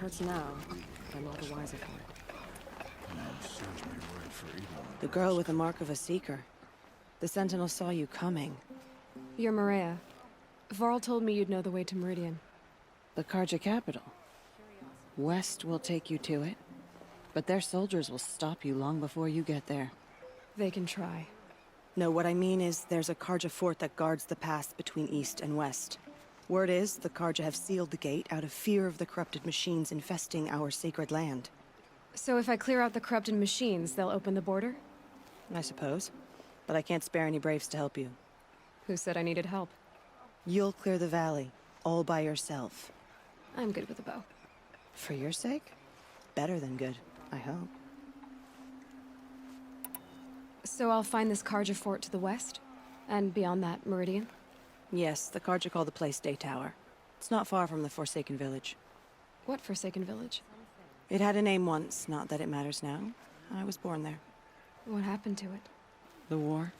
hurts now. I'm all the wiser for it. Serves me right for eating. The girl with the mark of a seeker. The Sentinel saw you coming. You're Maria. Varl told me you'd know the way to Meridian. The Carja capital. West will take you to it, but their soldiers will stop you long before you get there. They can try. No, what I mean is there's a Carja fort that guards the pass between east and west. Word is, the Carja have sealed the gate out of fear of the corrupted machines infesting our sacred land. So if I clear out the corrupted machines, they'll open the border? I suppose. But I can't spare any braves to help you. Who said I needed help? You'll clear the valley, all by yourself. I'm good with a bow. For your sake? Better than good, I hope. So I'll find this Carja fort to the west? And beyond that, Meridian? Yes, the Carja call the place Day Tower. It's not far from the Forsaken Village. What Forsaken Village? It had a name once, not that it matters now. I was born there. What happened to it? The war.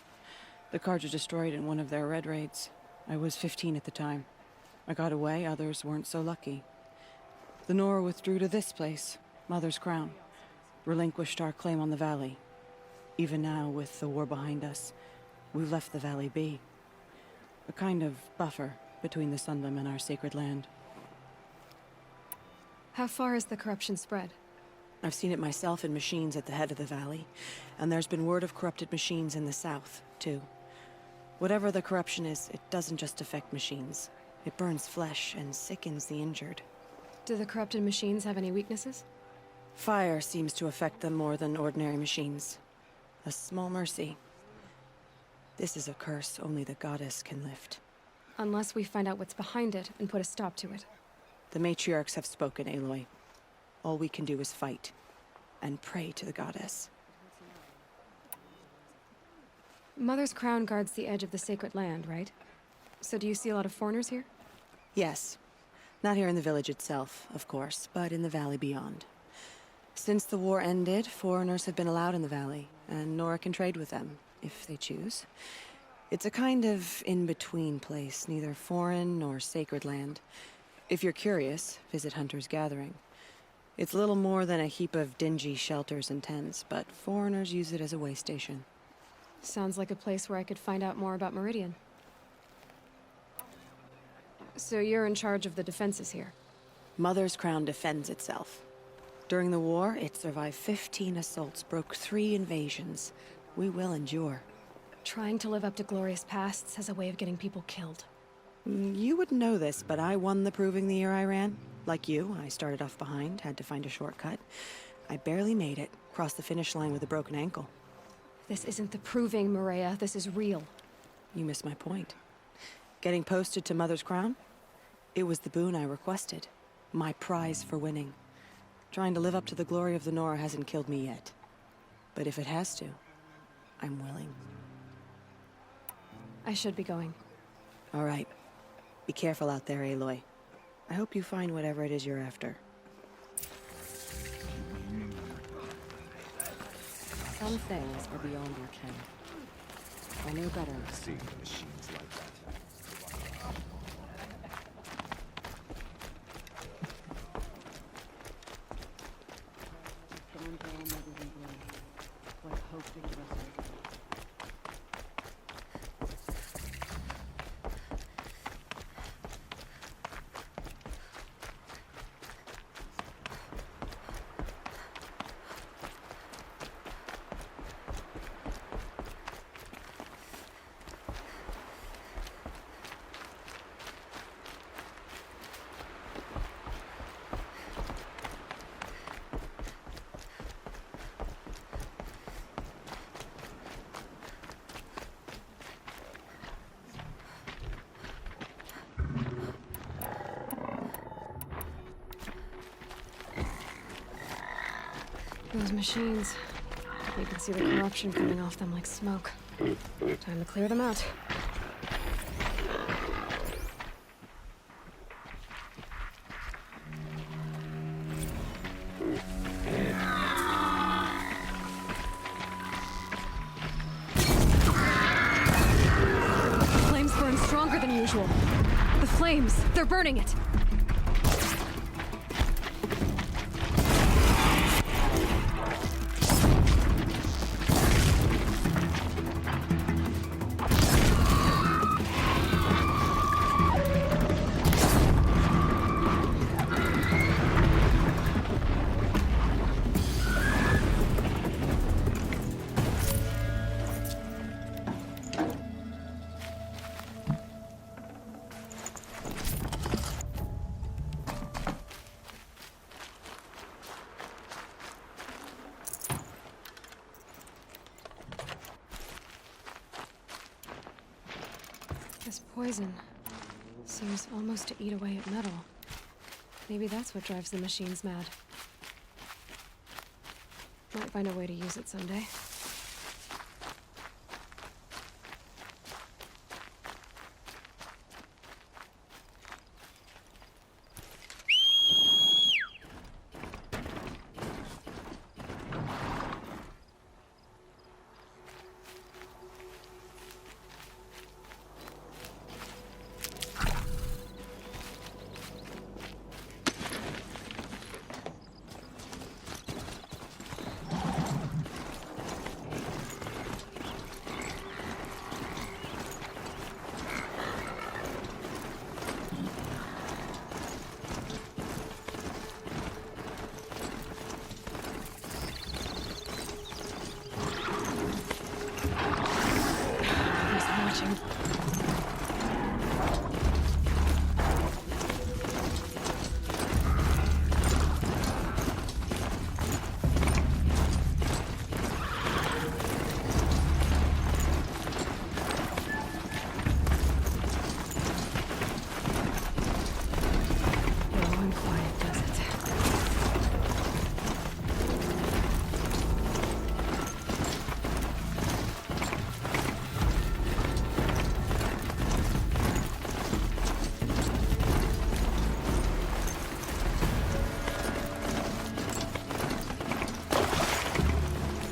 The Carja destroyed in one of their red raids. I was 15 at the time. I got away, others weren't so lucky. The Nora withdrew to this place, Mother's Crown. Relinquished our claim on the valley. Even now, with the war behind us, we've left the valley be. A kind of buffer between the Sundom and our sacred land. How far has the corruption spread? I've seen it myself in machines at the head of the valley, and there's been word of corrupted machines in the south, too. Whatever the corruption is, it doesn't just affect machines. It burns flesh and sickens the injured. Do the corrupted machines have any weaknesses? Fire seems to affect them more than ordinary machines. A small mercy. This is a curse only the goddess can lift. Unless we find out what's behind it and put a stop to it. The matriarchs have spoken, Aloy. All we can do is fight, and pray to the goddess. Mother's Crown guards the edge of the sacred land, right? So do you see a lot of foreigners here? Yes. Not here in the village itself, of course, but in the valley beyond. Since the war ended, foreigners have been allowed in the valley, and Nora can trade with them, if they choose. It's a kind of in-between place, neither foreign nor sacred land. If you're curious, visit Hunter's Gathering. It's little more than a heap of dingy shelters and tents, but foreigners use it as a way station. Sounds like a place where I could find out more about Meridian. So you're in charge of the defenses here? Mother's Crown defends itself. During the war, it survived 15 assaults, broke 3 invasions. We will endure. Trying to live up to glorious pasts has a way of getting people killed. You wouldn't know this, but I won the Proving the year I ran. Like you, I started off behind, had to find a shortcut. I barely made it, crossed the finish line with a broken ankle. This isn't the Proving, Maria. This is real. You missed my point. Getting posted to Mother's Crown? It was the boon I requested. My prize for winning. Trying to live up to the glory of the Nora hasn't killed me yet. But if it has to, I'm willing. I should be going. All right. Be careful out there, Aloy. I hope you find whatever it is you're after. Some things are beyond your ken. I know better. Seeing machines like that. Those machines. You can see the corruption coming off them like smoke. Time to clear them out. The flames burn stronger than usual. The flames! They're burning it! poison. Seems almost to eat away at metal. Maybe that's what drives the machines mad. Might find a way to use it someday. Who's watching? Low and quiet does it.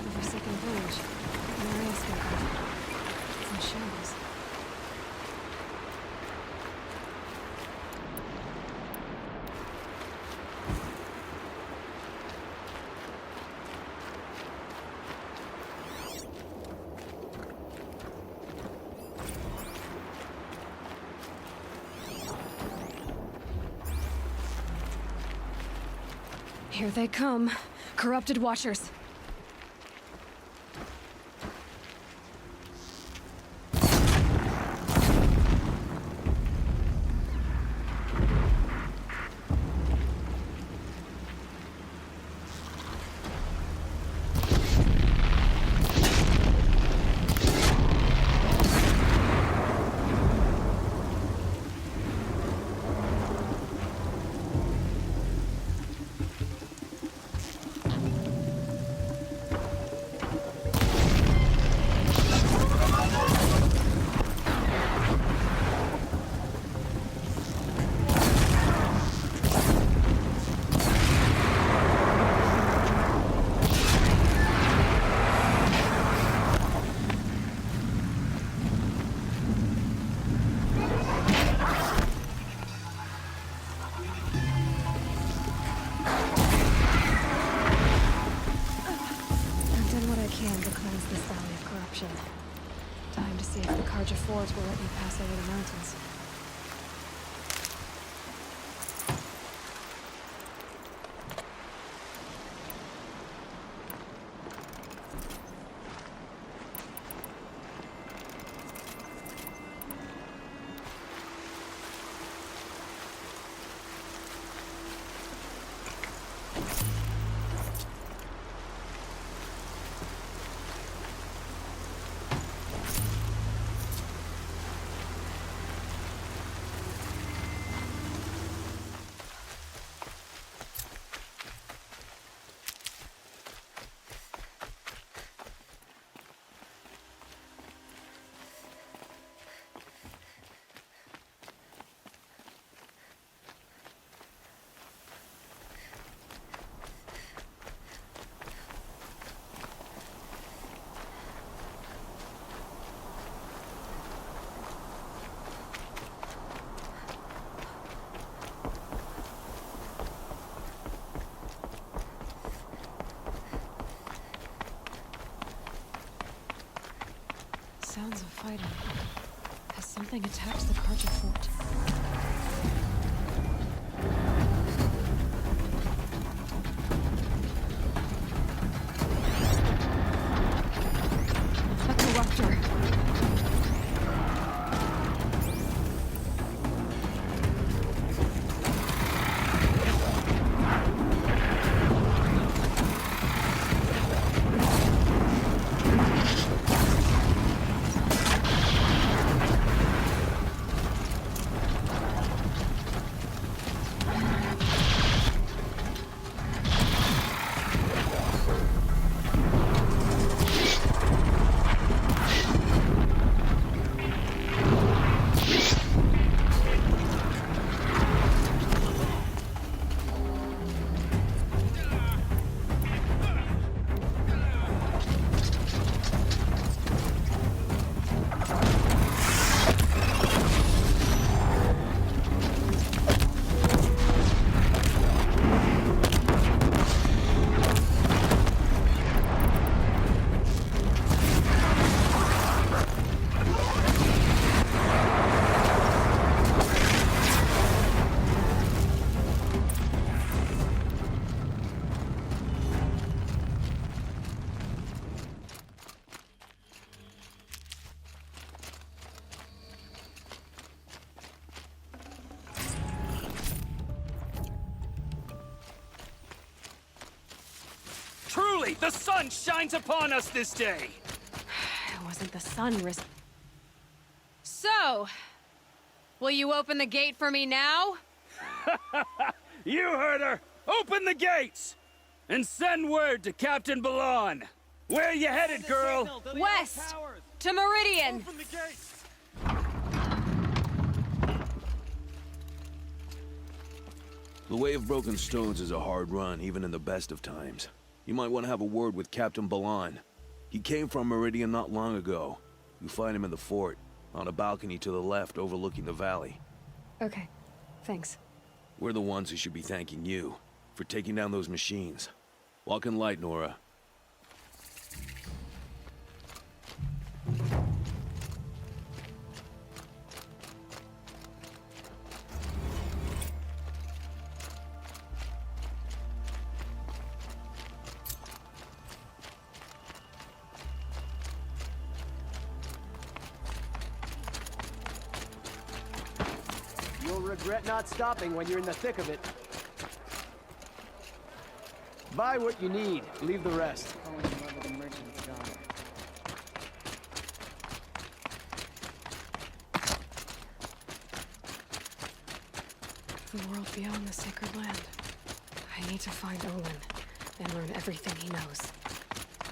The forsaken village. Maria spoke of. It's in shambles. Here they come. Corrupted Watchers. I've done what I can to cleanse this valley of corruption. Time to see if the Carja Forge will let me pass over the mountains. Sounds of fighting. Has something attacked the Carja fort? A corruptor. Truly, the sun shines upon us this day! It wasn't the sun risk. So, will you open the gate for me now? You heard her! Open the gates! And send word to Captain Balan! Where you headed, girl? West! To Meridian! The Way of Broken Stones is a hard run, even in the best of times. You might want to have a word with Captain Balan. He came from Meridian not long ago. You'll find him in the fort, on a balcony to the left overlooking the valley. Okay, thanks. We're the ones who should be thanking you for taking down those machines. Walk in light, Nora. You'll regret not stopping when you're in the thick of it. Buy what you need, leave the rest. The world beyond the sacred land. I need to find Olin and learn everything he knows.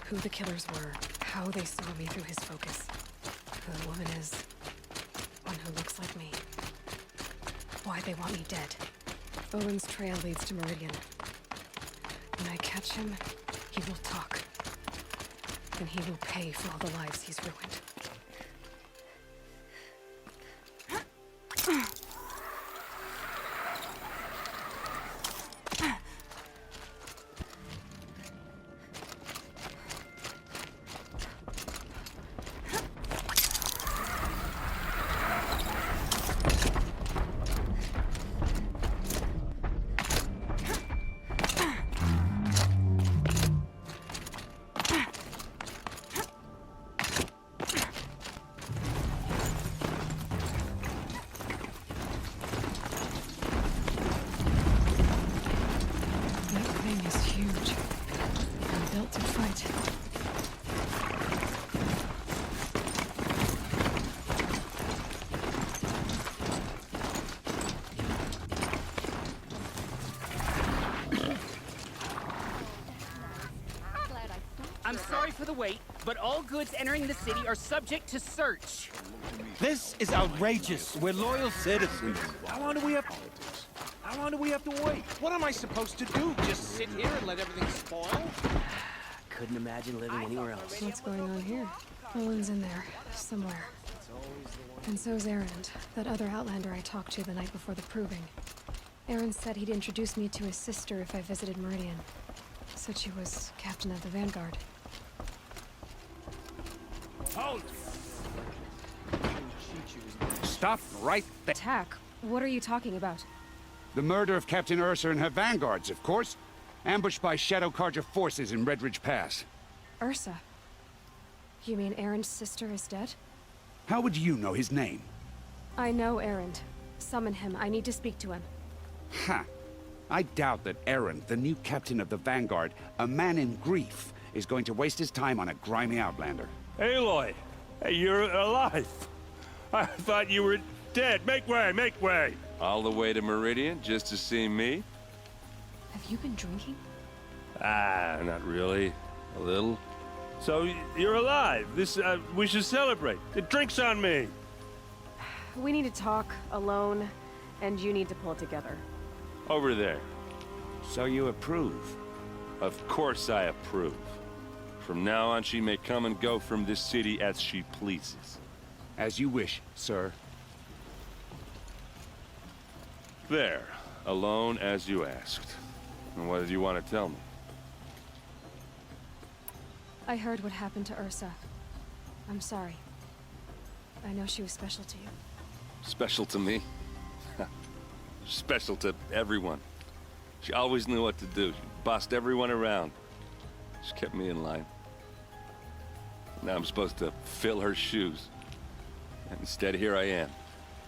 Who the killers were, how they saw me through his focus. Who the woman is, one who looks like me. Why they want me dead. Olin's trail leads to Meridian. When I catch him, he will talk. And he will pay for all the lives he's ruined. I'm sorry for the wait, but all goods entering the city are subject to search. This is outrageous. We're loyal citizens. How long do we have... How long do we have to wait? What am I supposed to do? Just sit here and let everything spoil? Couldn't imagine living anywhere else. What's going on here? Olin's in there, somewhere. And so's Erend, that other Outlander I talked to the night before the proving. Erend said he'd introduce me to his sister if I visited Meridian. Said she was captain of the Vanguard. Hold! Stop right there. Attack? What are you talking about? The murder of Captain Ursa and her vanguards, of course. Ambushed by Shadow Carja forces in Redridge Pass. Ursa? You mean Erend's sister is dead? How would you know his name? I know Erend. Summon him. I need to speak to him. Ha! I doubt that Erend, the new captain of the Vanguard, a man in grief, is going to waste his time on a grimy outlander. Aloy! Hey, you're alive! I thought you were dead. Make way, make way! All the way to Meridian just to see me? Have you been drinking? Ah, not really. A little. So, you're alive. We should celebrate. The drink's on me. We need to talk, alone, and you need to pull it together. Over there. So you approve? Of course I approve. From now on, she may come and go from this city as she pleases. As you wish, sir. There. Alone as you asked. And what did you want to tell me? I heard what happened to Ursa. I'm sorry. I know she was special to you. Special to me? Special to everyone. She always knew what to do. She bossed everyone around. She kept me in line. Now I'm supposed to fill her shoes. And instead, here I am,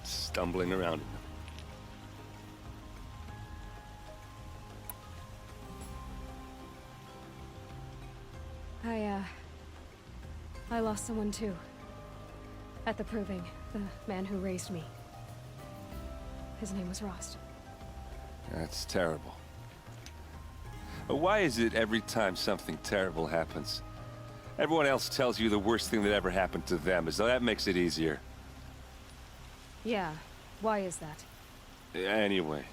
stumbling around in them. I lost someone too. At the Proving, the man who raised me. His name was Rost. That's terrible. Why is it every time something terrible happens, everyone else tells you the worst thing that ever happened to them, as though that makes it easier? Yeah, why is that? Anyway,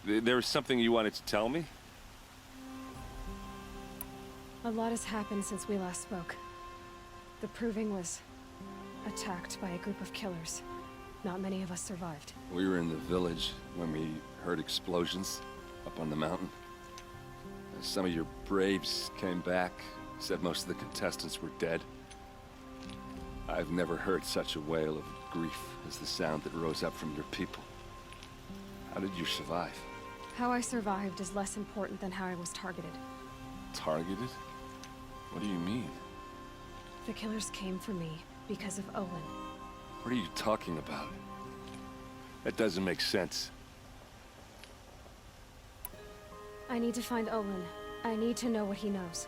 there was something you wanted to tell me? A lot has happened since we last spoke. The Proving was attacked by a group of killers. Not many of us survived. We were in the village when we heard explosions up on the mountain. Some of your braves came back, said most of the contestants were dead. I've never heard such a wail of grief as the sound that rose up from your people. How did you survive? How I survived is less important than how I was targeted. Targeted? What do you mean? The killers came for me because of Olin. What are you talking about? That doesn't make sense. I need to find Olin. I need to know what he knows.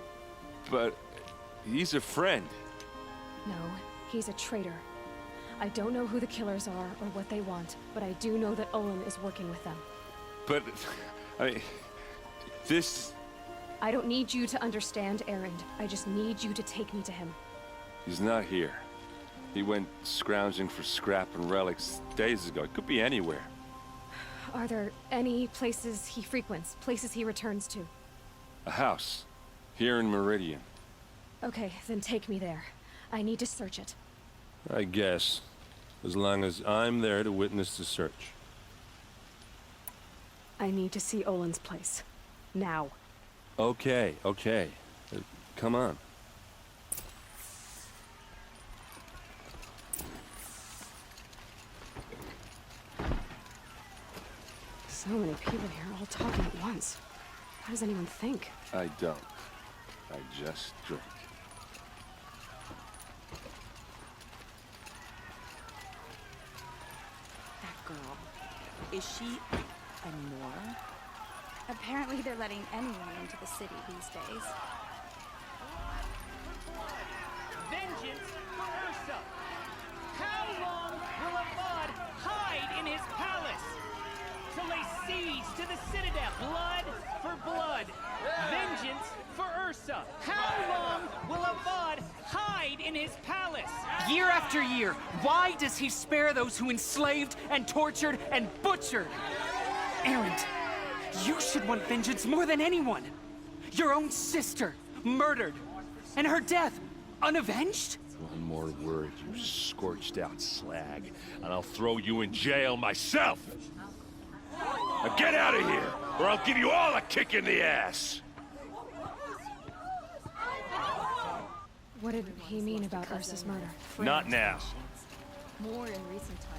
But he's a friend. No, he's a traitor. I don't know who the killers are or what they want, but I do know that Olin is working with them. But, I mean, this... I don't need you to understand, Erend. I just need you to take me to him. He's not here. He went scrounging for scrap and relics days ago. It could be anywhere. Are there any places he frequents, places he returns to? A house. Here in Meridian. Okay, then take me there. I need to search it. I guess. As long as I'm there to witness the search. I need to see Olin's place. Now. Okay, okay. Come on. So many people here, all talking at once. How does anyone think? I don't. I just drink. That girl. Is she a Nora? Apparently they're letting anyone into the city these days. Vengeance for Ursa! How long will Avad hide in his palace? To lay siege to the citadel, blood for blood. Vengeance for Ursa. How long will Avad hide in his palace? Year after year, why does he spare those who enslaved and tortured and butchered? Erend, you should want vengeance more than anyone. Your own sister, murdered, and her death, unavenged? One more word, you scorched out slag, and I'll throw you in jail myself! Now get out of here, or I'll give you all a kick in the ass! What did he mean about Ursa's murder? Not now. More in recent times.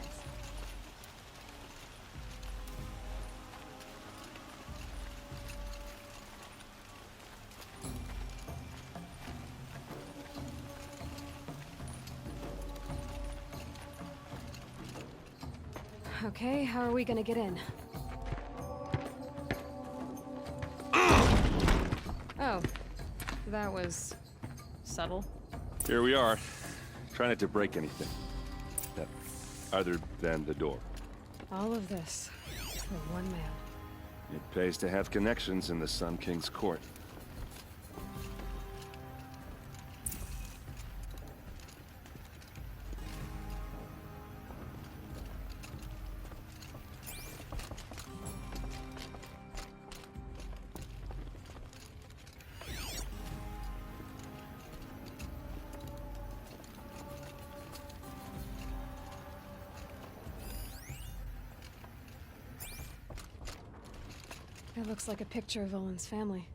Okay, how are we gonna get in? Oh, that was subtle. Here we are. Try not to break anything. Other than the door. All of this for one man. It pays to have connections in the Sun King's court. It looks like a picture of Olin's family.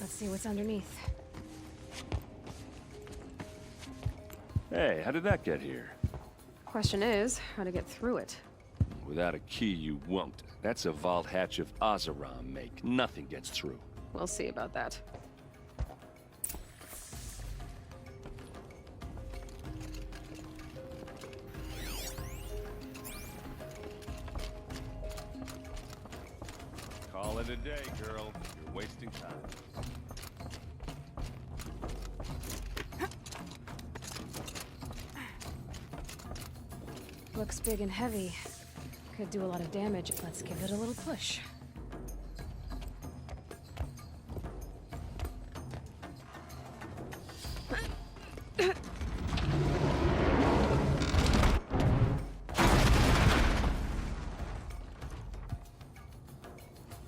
Let's see what's underneath. Hey, how did that get here? Question is, how to get through it. Without a key, you won't. That's a vault hatch of Oseram make. Nothing gets through. We'll see about that. Call it a day, girl. You're wasting time. Looks big and heavy. Could do a lot of damage. Let's give it a little push.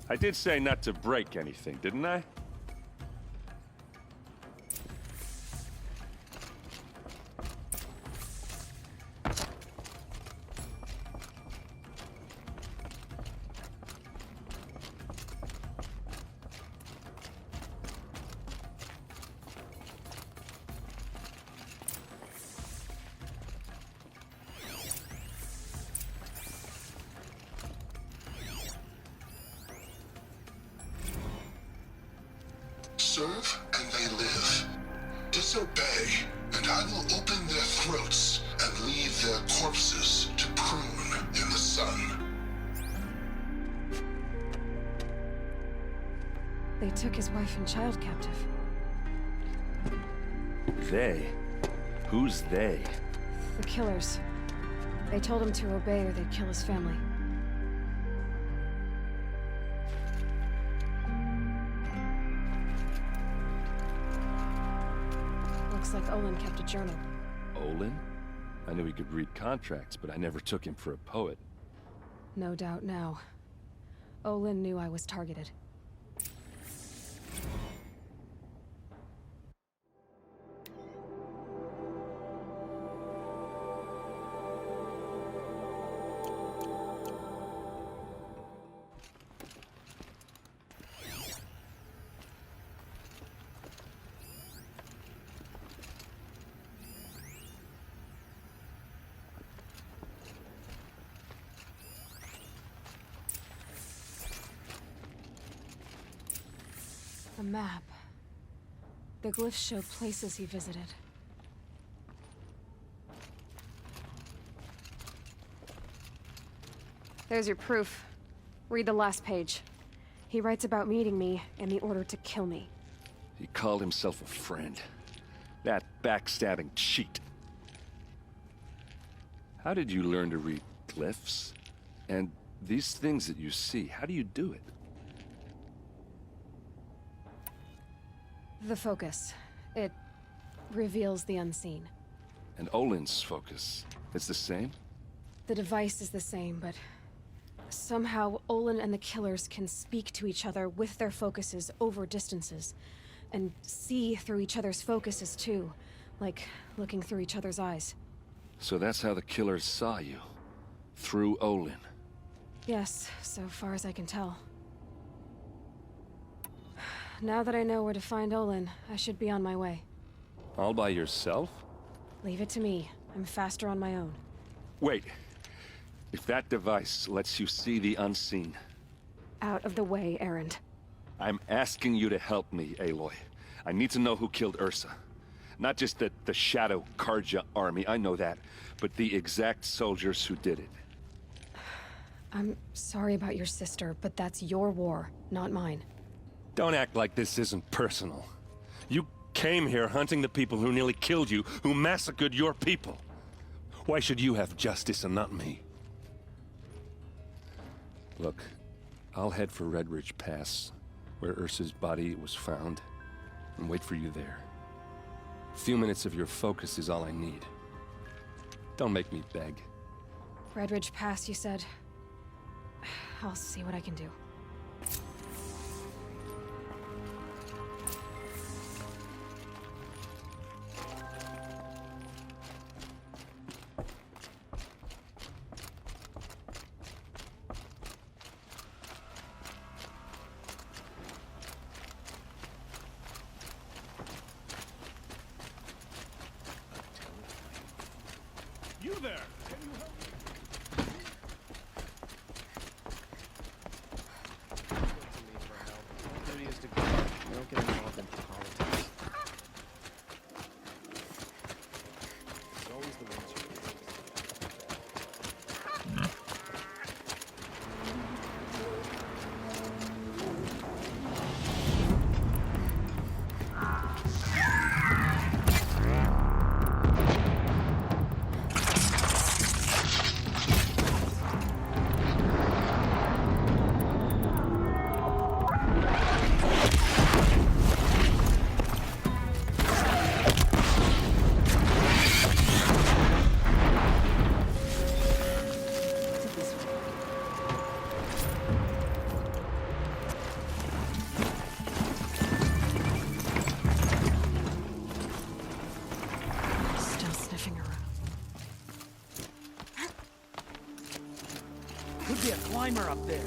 I did say not to break anything, didn't I? Serve and they live. Disobey, and I will open their throats and leave their corpses to prune in the sun. They took his wife and child captive. They? Who's they? The killers. They told him to obey or they'd kill his family. Looks like Olin kept a journal. Olin? I knew he could read contracts, but I never took him for a poet. No doubt now. Olin knew I was targeted. A map. The glyphs show places he visited. There's your proof. Read the last page. He writes about meeting me in the order to kill me. He called himself a friend. That backstabbing cheat. How did you learn to read glyphs? And these things that you see, how do you do it? The focus. It reveals the unseen. And Olin's focus, it's the same? The device is the same, but somehow Olin and the killers can speak to each other with their focuses over distances. And see through each other's focuses too, like looking through each other's eyes. So that's how the killers saw you? Through Olin? Yes, so far as I can tell. Now that I know where to find Olin, I should be on my way. All by yourself? Leave it to me. I'm faster on my own. Wait. If that device lets you see the unseen... Out of the way, Erend. I'm asking you to help me, Aloy. I need to know who killed Ursa. Not just the Shadow Karja army, I know that, but the exact soldiers who did it. I'm sorry about your sister, but that's your war, not mine. Don't act like this isn't personal. You came here hunting the people who nearly killed you, who massacred your people. Why should you have justice and not me? Look, I'll head for Redridge Pass, where Ursa's body was found, and wait for you there. A few minutes of your focus is all I need. Don't make me beg. Redridge Pass, you said? I'll see what I can do. You there! Can you help me? My duty is to guard. You don't get involved in politics. It's always the ones you be a climber up there.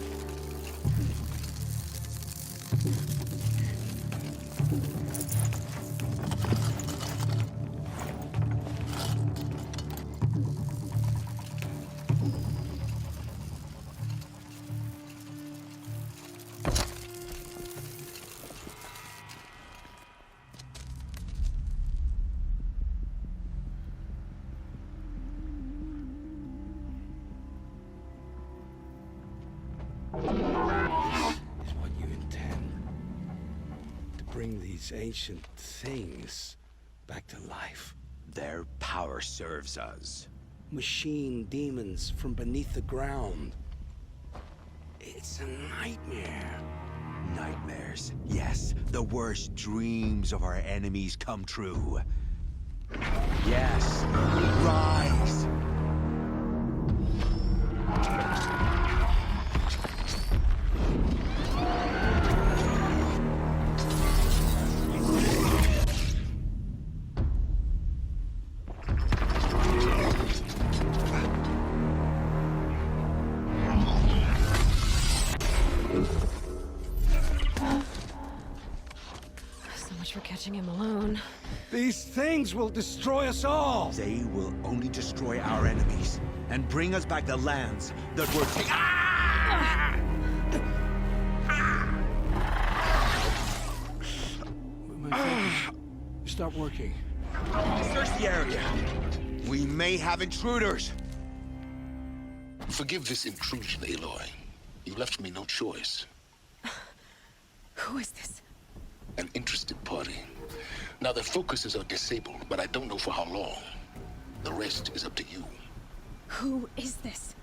Is what you intend. To bring these ancient things back to life. Their power serves us. Machine demons from beneath the ground. It's a nightmare. Nightmares. Yes, the worst dreams of our enemies come true. Yes, rise! So much for catching him alone. These things will destroy us all! They will only destroy our enemies and bring us back the lands that were taken. My focus stopped working. Search the area. We may have intruders. Forgive this intrusion, Aloy. You left me no choice. Who is this? An interested party. Now, their focuses are disabled, but I don't know for how long. The rest is up to you. Who is this?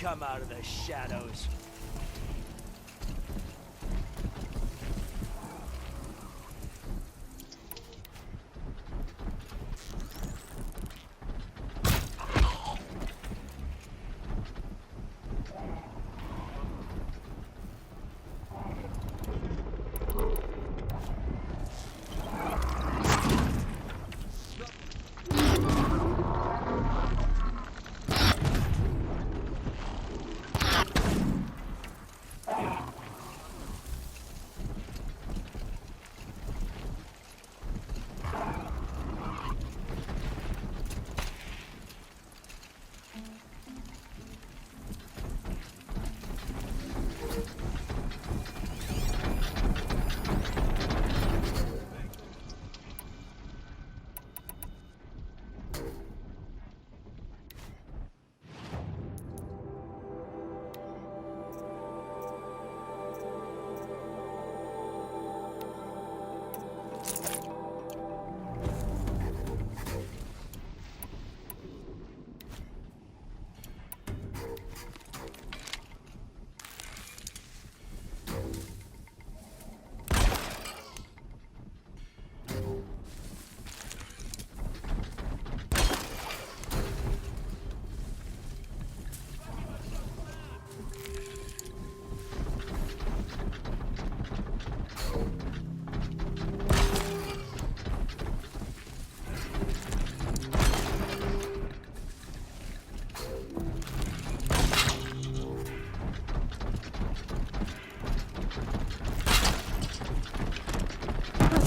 Come out of the shadows.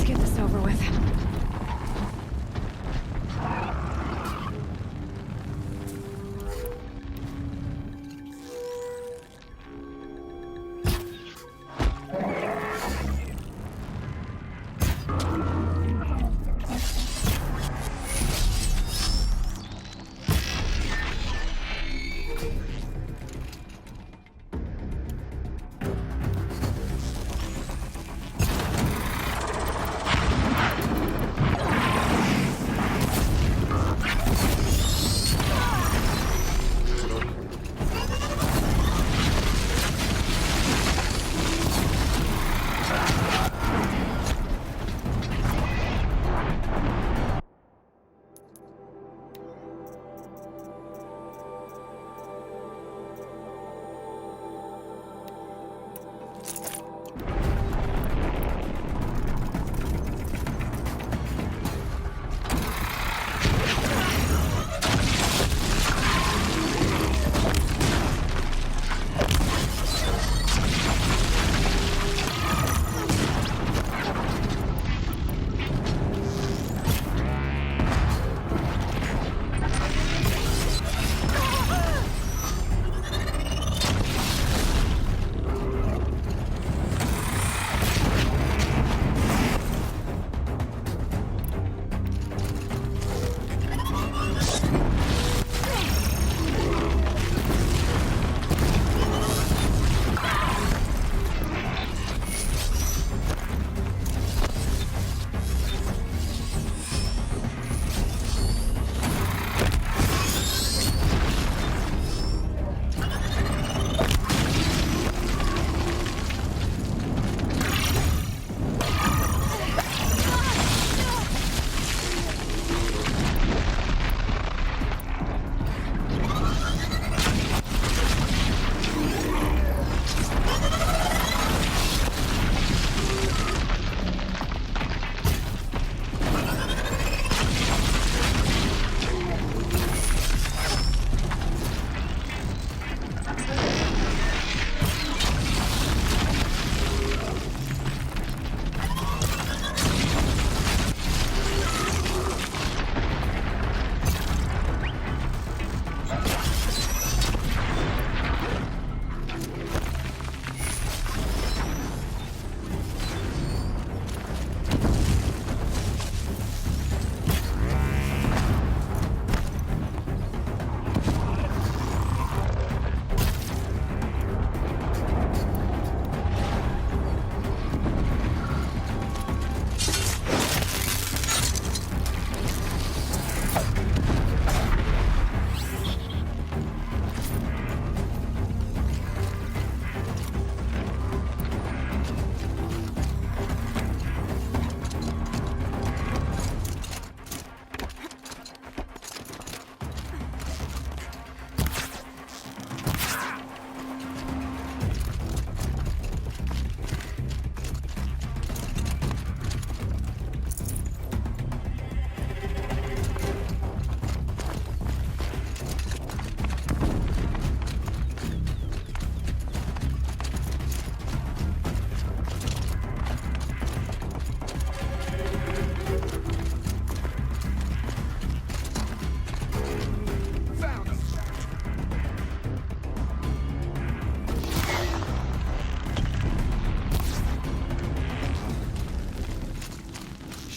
Let's get this over with.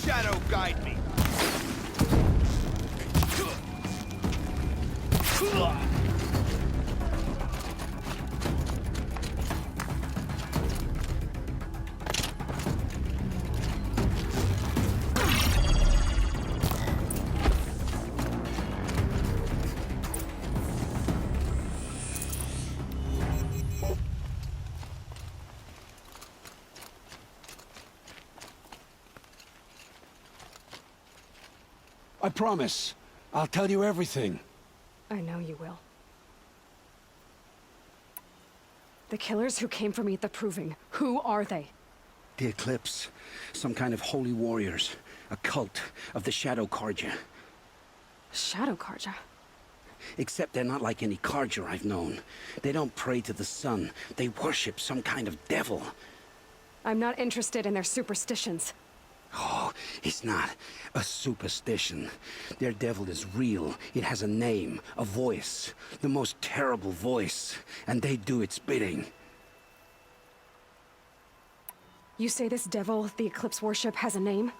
Shadow guide me. I promise. I'll tell you everything. I know you will. The killers who came for me at the Proving, who are they? The Eclipse. Some kind of holy warriors. A cult of the Shadow Carja. Shadow Carja? Except they're not like any Carja I've known. They don't pray to the sun. They worship some kind of devil. I'm not interested in their superstitions. It's not a superstition. Their devil is real. It has a name, a voice, the most terrible voice, and they do its bidding. You say this devil the Eclipse worship has a name?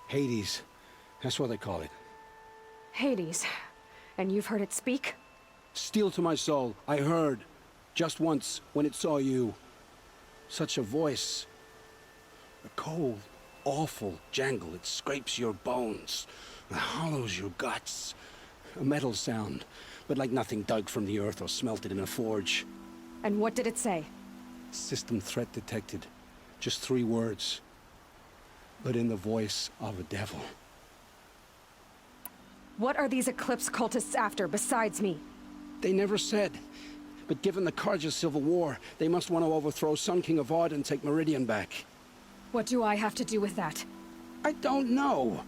Hades. That's what they call it. Hades. And you've heard it speak? Steel to my soul, I heard. Just once, when it saw you. Such a voice. A cold, awful jangle. It scrapes your bones. It hollows your guts. A metal sound, but like nothing dug from the earth or smelted in a forge. And what did it say? System threat detected. Just 3 words. But in the voice of a devil. What are these Eclipse cultists after, besides me? They never said. But given the Carja civil war, they must want to overthrow Sun King Avad and take Meridian back. What do I have to do with that? I don't know.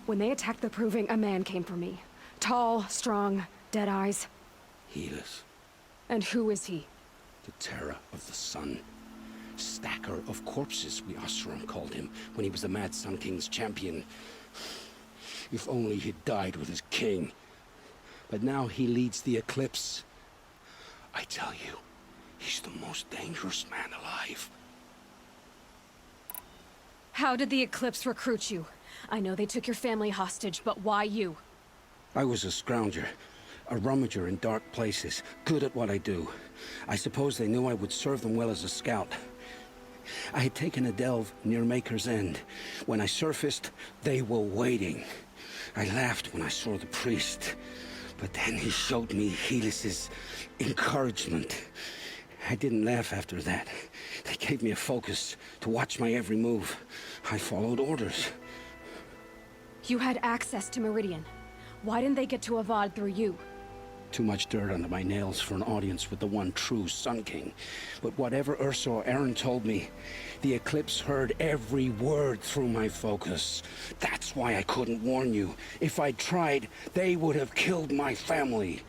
When they attacked the Proving, a man came for me. Tall, strong, dead eyes. Helis. And who is he? The terror of the sun. Stacker of corpses, we Oseram called him, when he was the Mad Sun King's champion. If only he'd died with his king. But now he leads the Eclipse. I tell you, he's the most dangerous man alive. How did the Eclipse recruit you? I know they took your family hostage, but why you? I was a scrounger, a rummager in dark places, good at what I do. I suppose they knew I would serve them well as a scout. I had taken a delve near Maker's End. When I surfaced, they were waiting. I laughed when I saw the priest, but then he showed me Helis's encouragement. I didn't laugh after that. They gave me a focus to watch my every move. I followed orders. You had access to Meridian. Why didn't they get to Avad through you? Too much dirt under my nails for an audience with the one true Sun King. But whatever Ursa or Eren told me, the Eclipse heard every word through my focus. That's why I couldn't warn you. If I'd tried, they would have killed my family.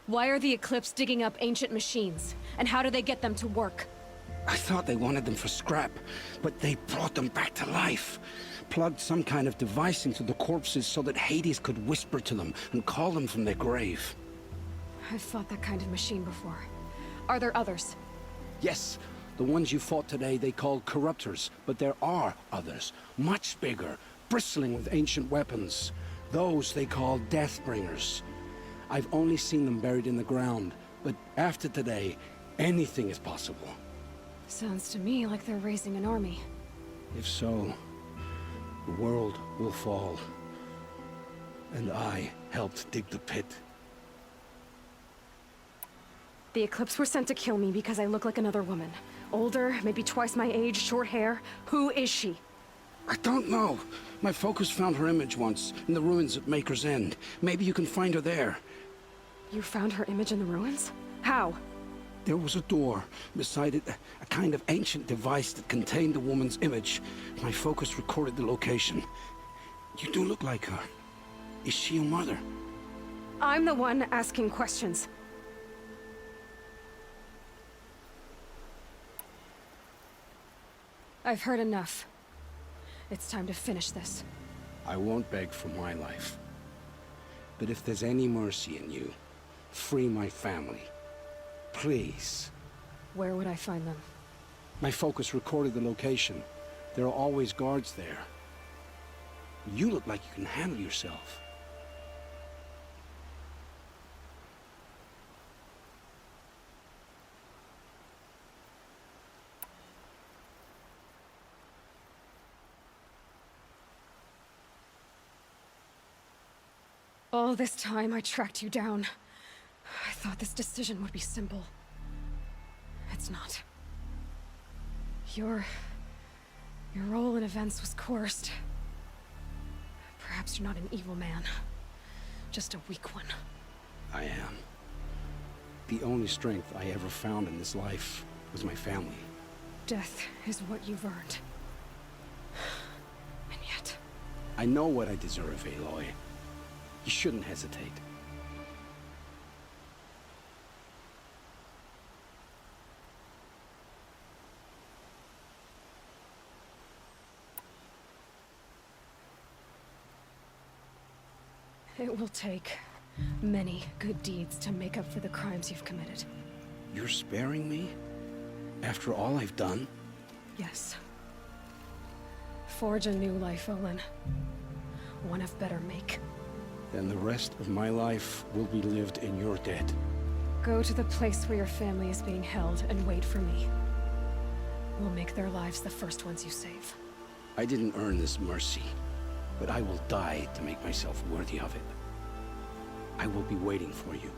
Why are the Eclipse digging up ancient machines? And how do they get them to work? I thought they wanted them for scrap, but they brought them back to life. Plugged some kind of device into the corpses so that Hades could whisper to them and call them from their grave. I've fought that kind of machine before. Are there others? Yes, the ones you fought today they called Corruptors, but there are others, much bigger, bristling with ancient weapons. Those they call Deathbringers. I've only seen them buried in the ground, but after today, anything is possible. Sounds to me like they're raising an army. If so, the world will fall. And I helped dig the pit. The Eclipse were sent to kill me because I look like another woman. Older, maybe twice my age, short hair. Who is she? I don't know. My focus found her image once, in the ruins at Maker's End. Maybe you can find her there. You found her image in the ruins? How? There was a door. Beside it, a kind of ancient device that contained the woman's image. My focus recorded the location. You do look like her. Is she your mother? I'm the one asking questions. I've heard enough. It's time to finish this. I won't beg for my life. But if there's any mercy in you, free my family. Please. Where would I find them? My focus recorded the location. There are always guards there. You look like you can handle yourself. All this time I tracked you down. I thought this decision would be simple. It's not. Your role in events was coerced. Perhaps you're not an evil man. Just a weak one. I am. The only strength I ever found in this life was my family. Death is what you've earned. And yet... I know what I deserve, Aloy. You shouldn't hesitate. It will take many good deeds to make up for the crimes you've committed. You're sparing me? After all I've done? Yes. Forge a new life, Olin. One of better make. Then the rest of my life will be lived in your debt. Go to the place where your family is being held and wait for me. We'll make their lives the first ones you save. I didn't earn this mercy, but I will die to make myself worthy of it. I will be waiting for you.